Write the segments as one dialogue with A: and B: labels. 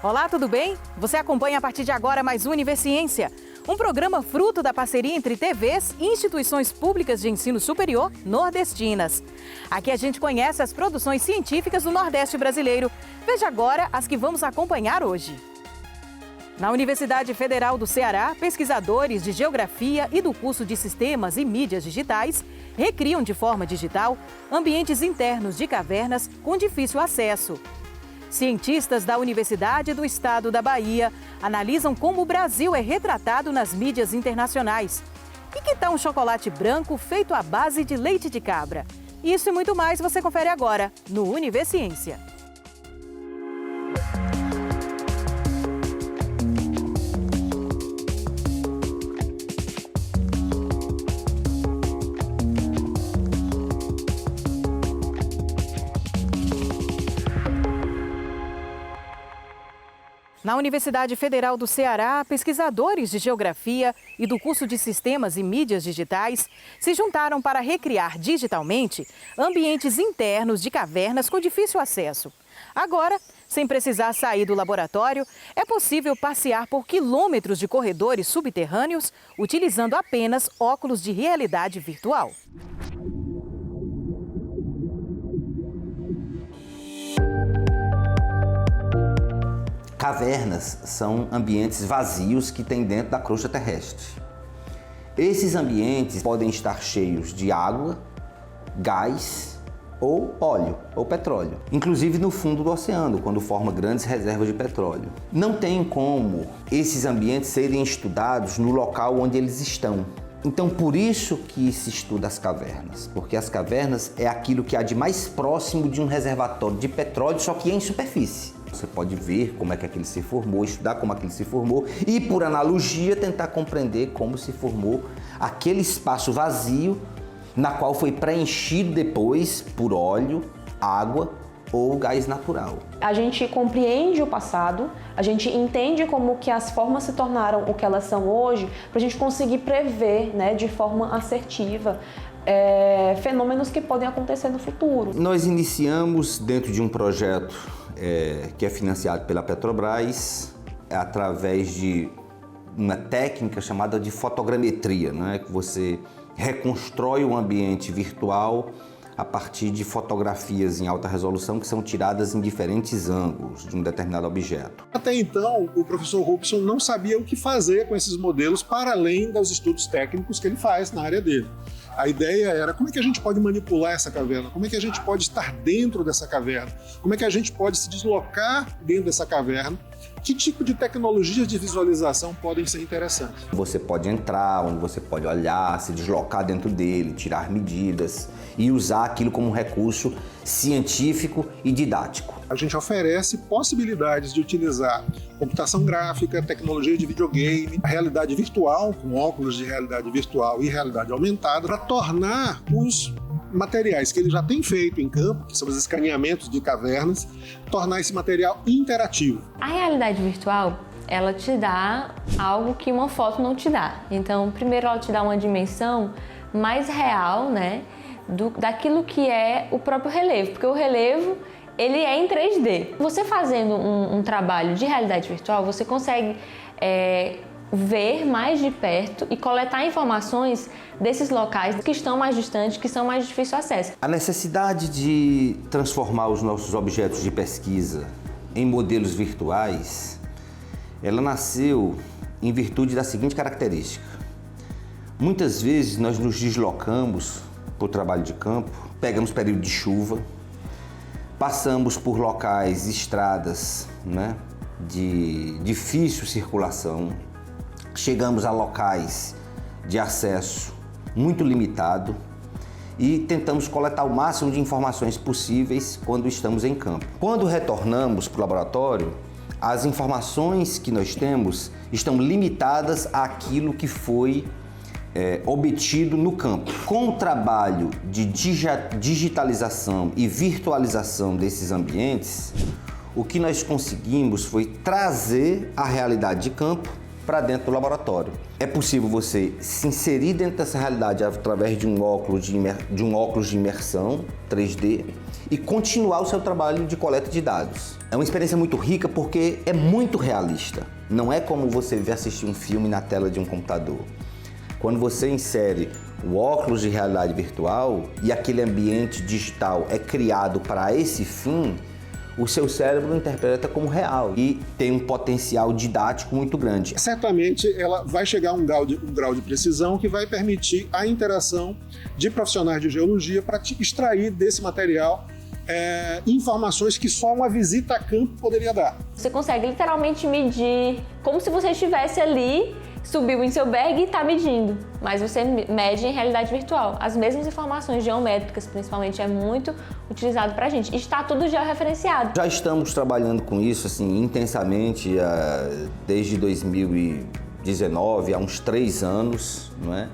A: Olá, tudo bem? Você acompanha a partir de agora mais Univerciência, um programa fruto da parceria entre TVs e instituições públicas de ensino superior nordestinas. Aqui a gente conhece as produções científicas do Nordeste brasileiro. Veja agora as que vamos acompanhar hoje. Na Universidade Federal do Ceará, pesquisadores de Geografia e do curso de Sistemas e Mídias Digitais recriam de forma digital ambientes internos de cavernas com difícil acesso. Cientistas da Universidade do Estado da Bahia analisam como o Brasil é retratado nas mídias internacionais. E que tal um chocolate branco feito à base de leite de cabra? Isso e muito mais você confere agora no Univerciência. Na Universidade Federal do Ceará, pesquisadores de Geografia e do curso de Sistemas e Mídias Digitais se juntaram para recriar digitalmente ambientes internos de cavernas com difícil acesso. Agora, sem precisar sair do laboratório, é possível passear por quilômetros de corredores subterrâneos utilizando apenas óculos de realidade virtual.
B: Cavernas são ambientes vazios que tem dentro da crosta terrestre. Esses ambientes podem estar cheios de água, gás ou óleo ou petróleo, inclusive no fundo do oceano, quando forma grandes reservas de petróleo. Não tem como esses ambientes serem estudados no local onde eles estão. Então, por isso que se estuda as cavernas, porque as cavernas é aquilo que há de mais próximo de um reservatório de petróleo, só que em superfície. Você pode ver como é que aquele se formou, estudar como aquele se formou e, por analogia, tentar compreender como se formou aquele espaço vazio na qual foi preenchido depois por óleo, água ou gás natural.
C: A gente compreende o passado, a gente entende como que as formas se tornaram o que elas são hoje, para a gente conseguir prever, né, de forma assertiva fenômenos que podem acontecer no futuro.
B: Nós iniciamos dentro de um projeto que é financiado pela Petrobras através de uma técnica chamada de fotogrametria, né? Que você reconstrói o ambiente virtual a partir de fotografias em alta resolução que são tiradas em diferentes ângulos de um determinado objeto.
D: Até então, o professor Robson não sabia o que fazer com esses modelos para além dos estudos técnicos que ele faz na área dele. A ideia era como é que a gente pode manipular essa caverna, como é que a gente pode estar dentro dessa caverna, como é que a gente pode se deslocar dentro dessa caverna, que tipo de tecnologias de visualização podem ser interessantes.
B: Você pode entrar, onde você pode olhar, se deslocar dentro dele, tirar medidas e usar aquilo como um recurso científico e didático.
D: A gente oferece possibilidades de utilizar computação gráfica, tecnologia de videogame, realidade virtual, com óculos de realidade virtual e realidade aumentada, para tornar os materiais que ele já tem feito em campo, que são os escaneamentos de cavernas, tornar esse material interativo.
E: A realidade virtual, ela te dá algo que uma foto não te dá. Então, primeiro ela te dá uma dimensão mais real, né, daquilo que é o próprio relevo, porque o relevo ele é em 3D. Você fazendo um trabalho de realidade virtual, você consegue ver mais de perto e coletar informações desses locais que estão mais distantes, que são mais de difícil acesso.
B: A necessidade de transformar os nossos objetos de pesquisa em modelos virtuais, ela nasceu em virtude da seguinte característica. Muitas vezes nós nos deslocamos para o trabalho de campo, pegamos período de chuva, passamos por locais, estradas, né, de difícil circulação, chegamos a locais de acesso muito limitado e tentamos coletar o máximo de informações possíveis quando estamos em campo. Quando retornamos para o laboratório, as informações que nós temos estão limitadas àquilo que foi obtido no campo. Com o trabalho de digitalização e virtualização desses ambientes, o que nós conseguimos foi trazer a realidade de campo para dentro do laboratório. É possível você se inserir dentro dessa realidade através de um óculos de imersão 3D e continuar o seu trabalho de coleta de dados. É uma experiência muito rica porque é muito realista. Não é como você ver assistir um filme na tela de um computador. Quando você insere o óculos de realidade virtual e aquele ambiente digital é criado para esse fim, o seu cérebro interpreta como real e tem um potencial didático muito grande.
D: Certamente ela vai chegar a um grau de precisão que vai permitir a interação de profissionais de geologia para te extrair desse material informações que só uma visita a campo poderia dar.
E: Você consegue literalmente medir como se você estivesse ali, subiu o Inselberg e está medindo, mas você mede em realidade virtual. As mesmas informações geométricas, principalmente, é muito utilizado para a gente. Está tudo georreferenciado.
B: Já estamos trabalhando com isso assim, intensamente desde 2019, há uns 3 anos, não é?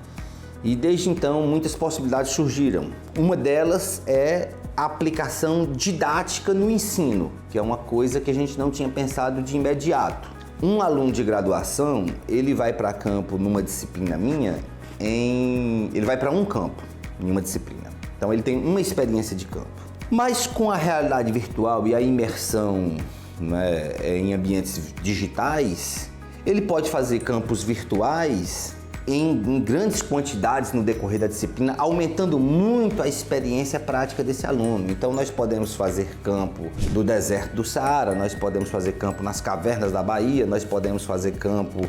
B: E desde então muitas possibilidades surgiram. Uma delas é a aplicação didática no ensino, que é uma coisa que a gente não tinha pensado de imediato. Um aluno de graduação, ele vai para campo numa disciplina minha, ele vai para um campo em uma disciplina. Então ele tem uma experiência de campo. Mas com a realidade virtual e a imersão, né, em ambientes digitais, ele pode fazer campos virtuais em grandes quantidades no decorrer da disciplina, aumentando muito a experiência prática desse aluno. Então nós podemos fazer campo do deserto do Saara, nós podemos fazer campo nas cavernas da Bahia, nós podemos fazer campo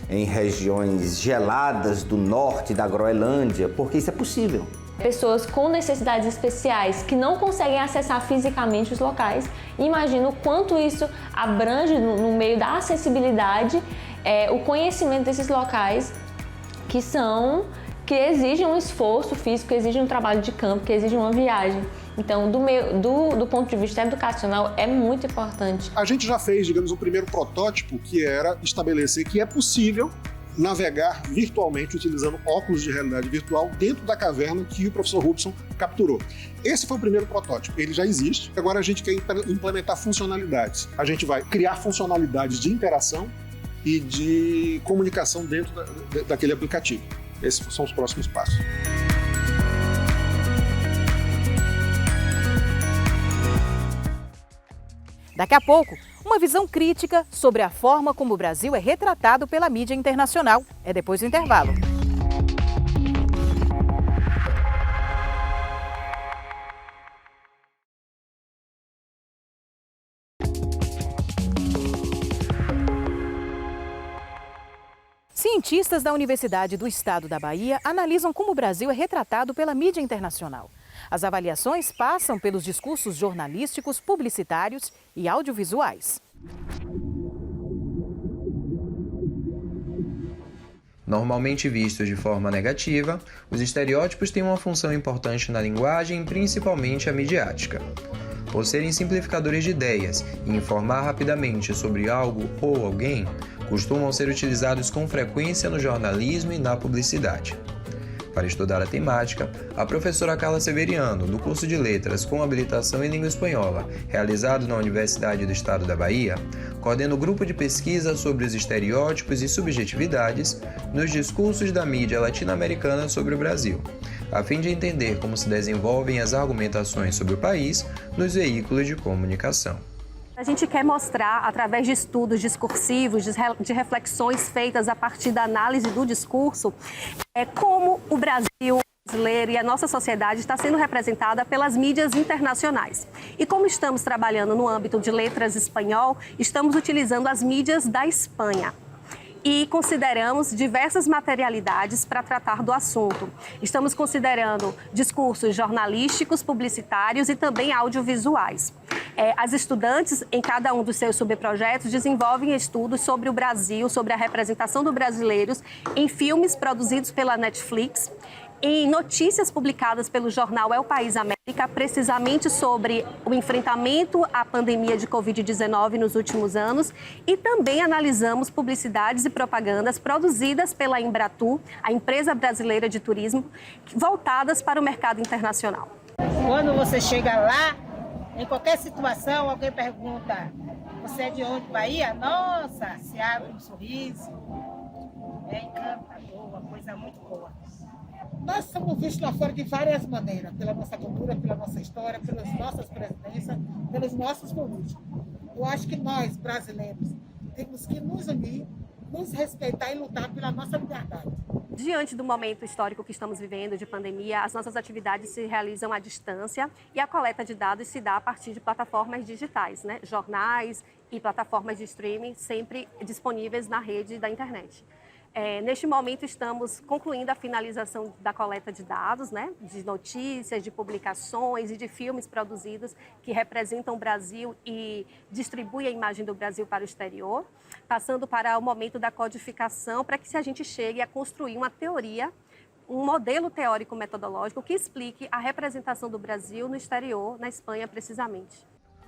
B: em regiões geladas do norte da Groenlândia, porque isso é possível.
E: Pessoas com necessidades especiais que não conseguem acessar fisicamente os locais. Imagina o quanto isso abrange no meio da acessibilidade, o conhecimento desses locais que exigem um esforço físico, que exigem um trabalho de campo, que exigem uma viagem. Então, do ponto de vista educacional, é muito importante.
D: A gente já fez, digamos, um primeiro protótipo, que era estabelecer que é possível navegar virtualmente utilizando óculos de realidade virtual dentro da caverna que o professor Robson capturou. Esse foi o primeiro protótipo, ele já existe. Agora a gente quer implementar funcionalidades. A gente vai criar funcionalidades de interação e de comunicação dentro daquele aplicativo. Esses são os próximos passos.
A: Daqui a pouco, uma visão crítica sobre a forma como o Brasil é retratado pela mídia internacional. É depois do intervalo. Cientistas da Universidade do Estado da Bahia analisam como o Brasil é retratado pela mídia internacional. As avaliações passam pelos discursos jornalísticos, publicitários e audiovisuais.
F: Normalmente vistos de forma negativa, os estereótipos têm uma função importante na linguagem, principalmente a midiática. Por serem simplificadores de ideias e informar rapidamente sobre algo ou alguém, costumam ser utilizados com frequência no jornalismo e na publicidade. Para estudar a temática, a professora Carla Severiano, do curso de Letras com habilitação em Língua Espanhola, realizado na Universidade do Estado da Bahia, coordena o grupo de pesquisa sobre os estereótipos e subjetividades nos discursos da mídia latino-americana sobre o Brasil, a fim de entender como se desenvolvem as argumentações sobre o país nos veículos de comunicação.
G: A gente quer mostrar, através de estudos discursivos, de reflexões feitas a partir da análise do discurso, como o Brasil brasileiro e a nossa sociedade está sendo representada pelas mídias internacionais. E como estamos trabalhando no âmbito de letras espanhol, estamos utilizando as mídias da Espanha. E consideramos diversas materialidades para tratar do assunto. Estamos considerando discursos jornalísticos, publicitários e também audiovisuais. As estudantes, em cada um dos seus subprojetos, desenvolvem estudos sobre o Brasil, sobre a representação dos brasileiros em filmes produzidos pela Netflix, em notícias publicadas pelo jornal É o País América, precisamente sobre o enfrentamento à pandemia de Covid-19 nos últimos anos, e também analisamos publicidades e propagandas produzidas pela Embratur, a empresa brasileira de turismo, voltadas para o mercado internacional.
H: Quando você chega lá, em qualquer situação, alguém pergunta: você é de onde, Bahia? Nossa, se abre um sorriso, é encantador, uma coisa muito boa. Nós somos vistos lá fora de várias maneiras, pela nossa cultura, pela nossa história, pelas nossas presidências, pelos nossos políticos. Eu acho que nós, brasileiros, temos que nos unir, nos respeitar e lutar pela nossa liberdade.
G: Diante do momento histórico que estamos vivendo, de pandemia, as nossas atividades se realizam à distância e a coleta de dados se dá a partir de plataformas digitais, né? Jornais e plataformas de streaming sempre disponíveis na rede da internet. Neste momento, estamos concluindo a finalização da coleta de dados, né, de notícias, de publicações e de filmes produzidos que representam o Brasil e distribuem a imagem do Brasil para o exterior, passando para o momento da codificação, para que a gente chegue a construir uma teoria, um modelo teórico-metodológico que explique a representação do Brasil no exterior, na Espanha precisamente.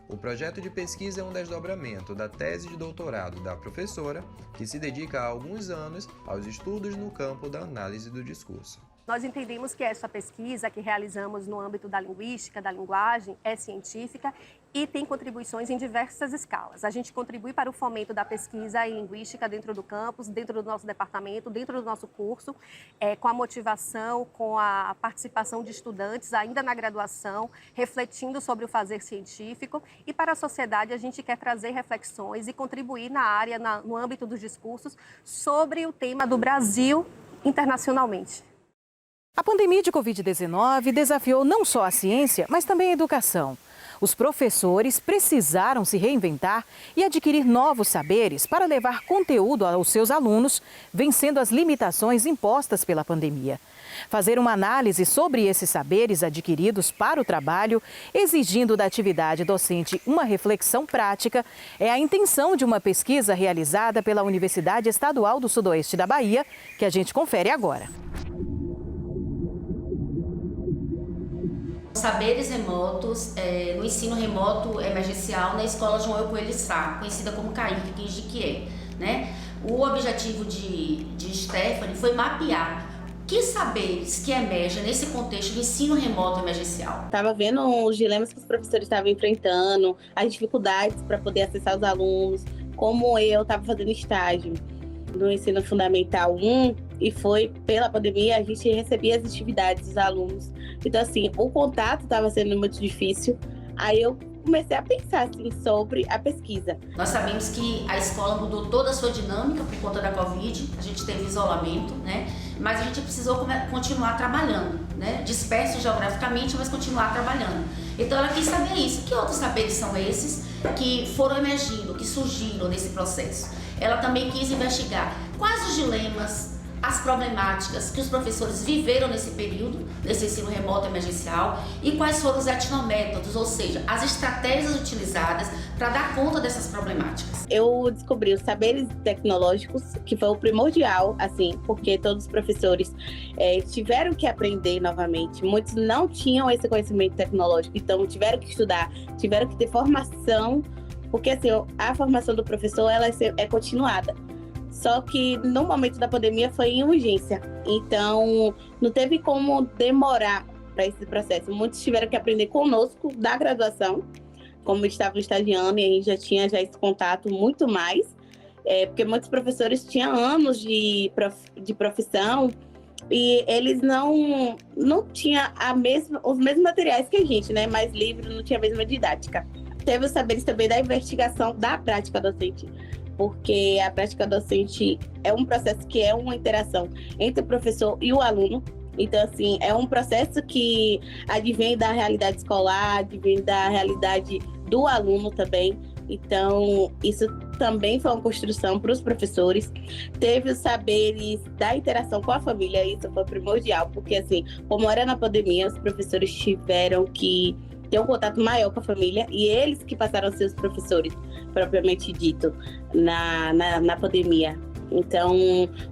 F: O projeto de pesquisa é um desdobramento da tese de doutorado da professora, que se dedica há alguns anos aos estudos no campo da análise do discurso.
G: Nós entendemos que essa pesquisa que realizamos no âmbito da linguística, da linguagem, é científica e tem contribuições em diversas escalas. A gente contribui para o fomento da pesquisa em linguística dentro do campus, dentro do nosso departamento, dentro do nosso curso, com a motivação, com a participação de estudantes ainda na graduação, refletindo sobre o fazer científico. E para a sociedade a gente quer trazer reflexões e contribuir na área, no âmbito dos discursos, sobre o tema do Brasil internacionalmente.
A: A pandemia de Covid-19 desafiou não só a ciência, mas também a educação. Os professores precisaram se reinventar e adquirir novos saberes para levar conteúdo aos seus alunos, vencendo as limitações impostas pela pandemia. Fazer uma análise sobre esses saberes adquiridos para o trabalho, exigindo da atividade docente uma reflexão prática, é a intenção de uma pesquisa realizada pela Universidade Estadual do Sudoeste da Bahia, que a gente confere agora.
I: Saberes remotos no ensino remoto emergencial na Escola João Eu Coelho Sá, conhecida como CAIC, aqui em Jiquié, né? O objetivo de Stephanie foi mapear que saberes que emergem nesse contexto do ensino remoto emergencial.
J: Estava vendo os dilemas que os professores estavam enfrentando, as dificuldades para poder acessar os alunos, como eu estava fazendo estágio no ensino fundamental 1 e foi pela pandemia, a gente recebia as atividades dos alunos. Então, assim, o contato estava sendo muito difícil. Aí eu comecei a pensar assim, sobre a pesquisa.
I: Nós sabemos que a escola mudou toda a sua dinâmica por conta da Covid, a gente teve isolamento, né? Mas a gente precisou continuar trabalhando, né? Disperso geograficamente, mas continuar trabalhando. Então ela quis saber isso. Que outros saberes são esses que foram emergindo, que surgiram nesse processo? Ela também quis investigar quais os dilemas, as problemáticas que os professores viveram nesse período, nesse ensino remoto emergencial, e quais foram os etnométodos, ou seja, as estratégias utilizadas para dar conta dessas problemáticas.
J: Eu descobri os saberes tecnológicos, que foi o primordial, assim, porque todos os professores tiveram que aprender novamente. Muitos não tinham esse conhecimento tecnológico, então tiveram que estudar, tiveram que ter formação, porque assim, a formação do professor ela é continuada. Só que no momento da pandemia foi em urgência, então não teve como demorar para esse processo. Muitos tiveram que aprender conosco da graduação, como estavam estagiando, e a gente já tinha esse contato muito mais, porque muitos professores tinham anos de profissão e eles não tinham os mesmos materiais que a gente, né? Mais livre, não tinha a mesma didática. Teve os saberes também da investigação da prática docente, porque a prática docente é um processo que é uma interação entre o professor e o aluno. Então, assim, é um processo que advém da realidade escolar, advém da realidade do aluno também. Então, isso também foi uma construção para os professores. Teve os saberes da interação com a família, isso foi primordial, porque, assim, como era na pandemia, os professores tiveram que ter um contato maior com a família e eles que passaram a ser os professores, propriamente dito, na pandemia. Então,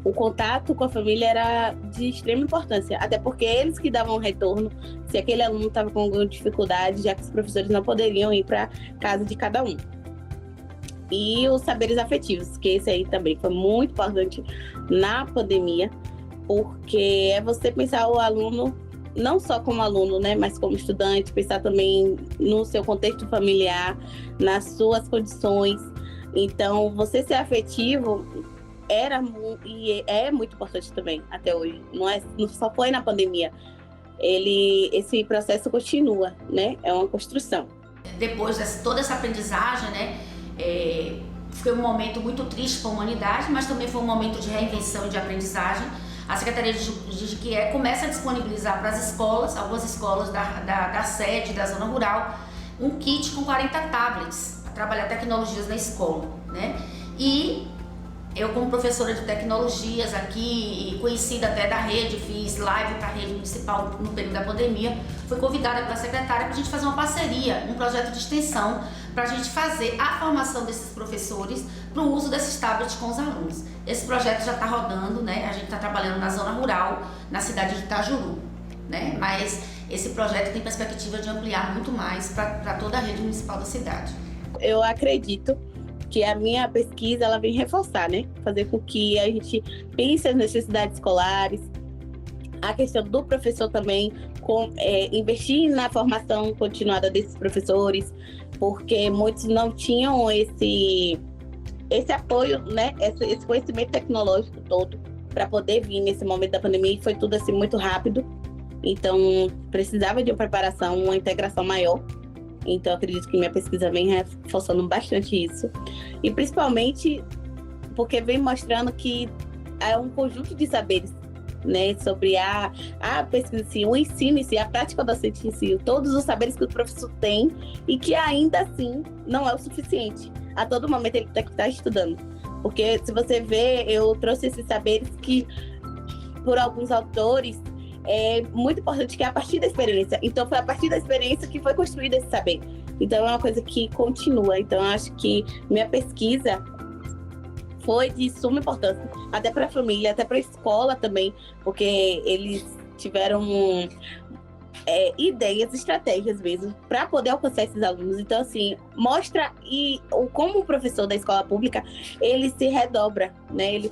J: o contato com a família era de extrema importância, até porque eles que davam retorno se aquele aluno estava com alguma dificuldade, já que os professores não poderiam ir para casa de cada um. E os saberes afetivos, que esse aí também foi muito importante na pandemia, porque é você pensar o aluno não só como aluno, né, mas como estudante, pensar também no seu contexto familiar, nas suas condições. Então, você ser afetivo e é muito importante também até hoje. Não só foi na pandemia. Esse processo continua, né? É uma construção.
I: Depois de toda essa aprendizagem, né? Foi um momento muito triste para a humanidade, mas também foi um momento de reinvenção e de aprendizagem. A Secretaria de GIE começa a disponibilizar para as escolas, algumas escolas da sede, da zona rural, um kit com 40 tablets para trabalhar tecnologias na escola, né? E eu, como professora de tecnologias aqui, conhecida até da rede, fiz live para a rede municipal no período da pandemia, fui convidada pela secretária para a gente fazer uma parceria, um projeto de extensão, para a gente fazer a formação desses professores para o uso desses tablets com os alunos. Esse projeto já está rodando, né? A gente está trabalhando na zona rural, na cidade de Itajuru, né? Mas esse projeto tem perspectiva de ampliar muito mais para toda a rede municipal da cidade.
J: Eu acredito que a minha pesquisa ela vem reforçar, né? Fazer com que a gente pense as necessidades escolares, a questão do professor também, investir na formação continuada desses professores, porque muitos não tinham esse apoio, né? Esse conhecimento tecnológico todo para poder vir nesse momento da pandemia, e foi tudo assim muito rápido. Então precisava de uma preparação, uma integração maior. Então, acredito que minha pesquisa vem reforçando bastante isso. E, principalmente, porque vem mostrando que é um conjunto de saberes, né? Sobre a pesquisa em si, o ensino em si, a prática docente em si, todos os saberes que o professor tem e que, ainda assim, não é o suficiente. A todo momento ele tem que estar estudando. Porque, se você vê, eu trouxe esses saberes que, por alguns autores, é muito importante, que é a partir da experiência. Então, foi a partir da experiência que foi construído esse saber. Então, é uma coisa que continua. Então, eu acho que minha pesquisa foi de suma importância, até para a família, até para a escola também, porque eles tiveram ideias, estratégias mesmo, para poder alcançar esses alunos. Então, assim, mostra como o professor da escola pública, ele se redobra, né? Ele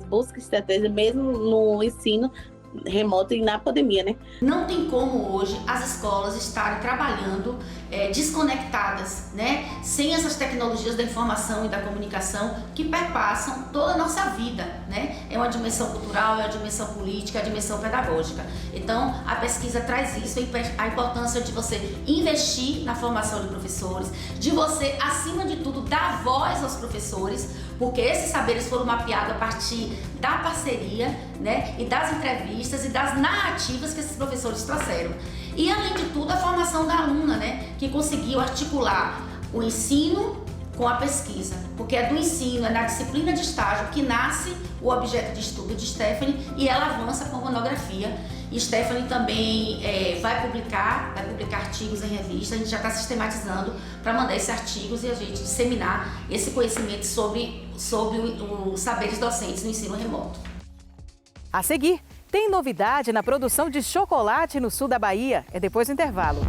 J: busca estratégia mesmo no ensino remoto e na pandemia, né?
I: Não tem como hoje as escolas estarem trabalhando desconectadas, né? Sem essas tecnologias da informação e da comunicação que perpassam toda a nossa vida, né? É uma dimensão cultural, é uma dimensão política, é uma dimensão pedagógica. Então, a pesquisa traz isso, a importância de você investir na formação de professores, de você, acima de tudo, dar voz aos professores, porque esses saberes foram mapeados a partir da parceria, né, e das entrevistas e das narrativas que esses professores trouxeram. E, além de tudo, a formação da aluna, né, que conseguiu articular o ensino com a pesquisa, porque é do ensino, é na disciplina de estágio que nasce o objeto de estudo de Stephanie, e ela avança com monografia. E Stephanie também vai publicar artigos em revista. A gente já está sistematizando para mandar esses artigos e a gente disseminar esse conhecimento sobre os saberes docentes no ensino remoto.
A: A seguir, tem novidade na produção de chocolate no sul da Bahia. É depois do intervalo.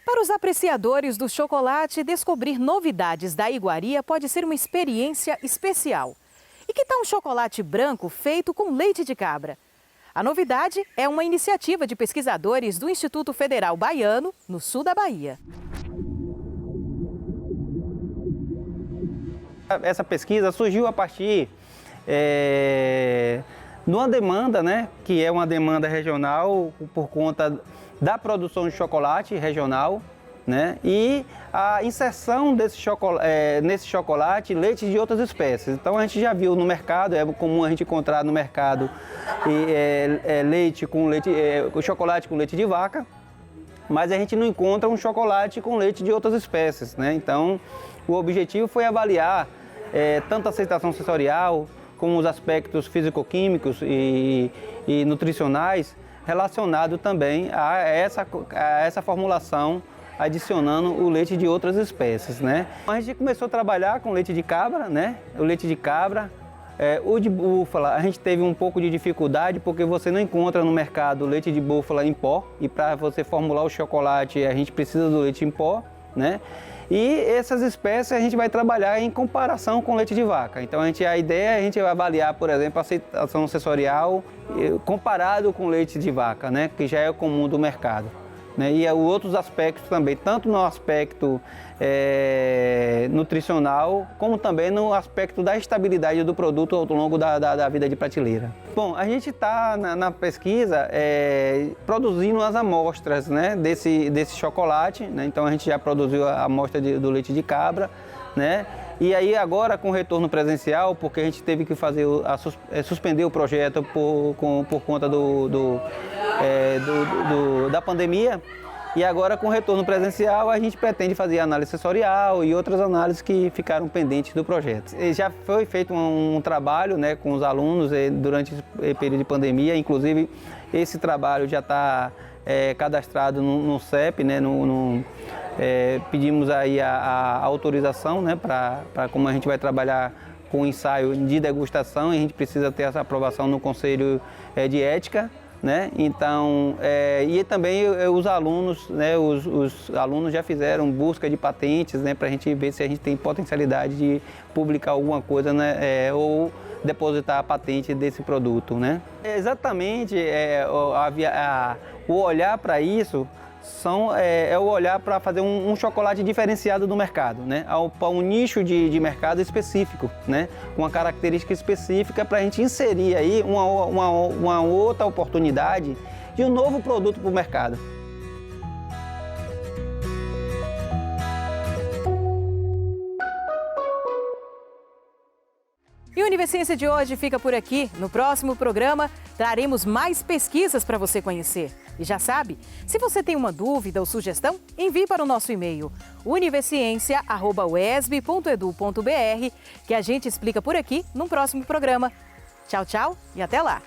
A: Para os apreciadores do chocolate, descobrir novidades da iguaria pode ser uma experiência especial. E que tal um chocolate branco feito com leite de cabra? A novidade é uma iniciativa de pesquisadores do Instituto Federal Baiano, no sul da Bahia.
K: Essa pesquisa surgiu a partir de uma demanda, né, que é uma demanda regional por conta da produção de chocolate regional, né, e a inserção nesse chocolate leite de outras espécies. Então a gente já viu no mercado, é comum a gente encontrar no mercado chocolate com leite de vaca, mas a gente não encontra um chocolate com leite de outras espécies, né? Então o objetivo foi avaliar tanto a aceitação sensorial como os aspectos físico-químicos e nutricionais relacionado também a essa formulação, adicionando o leite de outras espécies, né? A gente começou a trabalhar com leite de cabra, né? O leite de cabra, o de búfala, a gente teve um pouco de dificuldade porque você não encontra no mercado leite de búfala em pó, e para você formular o chocolate a gente precisa do leite em pó, né? E essas espécies a gente vai trabalhar em comparação com leite de vaca. Então a ideia é a gente avaliar, por exemplo, a aceitação sensorial comparado com leite de vaca, né, que já é comum do mercado. Né? E outros aspectos também, tanto no aspecto nutricional, como também no aspecto da estabilidade do produto ao longo da vida de prateleira. Bom, a gente está na pesquisa produzindo as amostras, né, desse chocolate, né? Então a gente já produziu a amostra do leite de cabra, né? E aí agora com o retorno presencial, porque a gente teve que fazer suspender o projeto por conta da pandemia, e agora com o retorno presencial a gente pretende fazer análise sensorial e outras análises que ficaram pendentes do projeto. E já foi feito um trabalho, né, com os alunos durante esse período de pandemia, inclusive esse trabalho já está cadastrado no CEP, né, pedimos aí a autorização, né, para como a gente vai trabalhar com ensaio de degustação, e a gente precisa ter essa aprovação no Conselho de Ética, né? Então, e também os alunos, né, os alunos já fizeram busca de patentes, né, para a gente ver se a gente tem potencialidade de publicar alguma coisa, né, ou depositar a patente desse produto, né? Exatamente, o olhar para isso é o olhar para fazer um chocolate diferenciado do mercado, né? Para um nicho de mercado específico, né? Uma característica específica para a gente inserir aí uma outra oportunidade de um novo produto para o mercado.
A: E o Univerciência de hoje fica por aqui. No próximo programa, traremos mais pesquisas para você conhecer. E já sabe, se você tem uma dúvida ou sugestão, envie para o nosso e-mail univerciência@uesb.edu.br, que a gente explica por aqui no próximo programa. Tchau, tchau e até lá!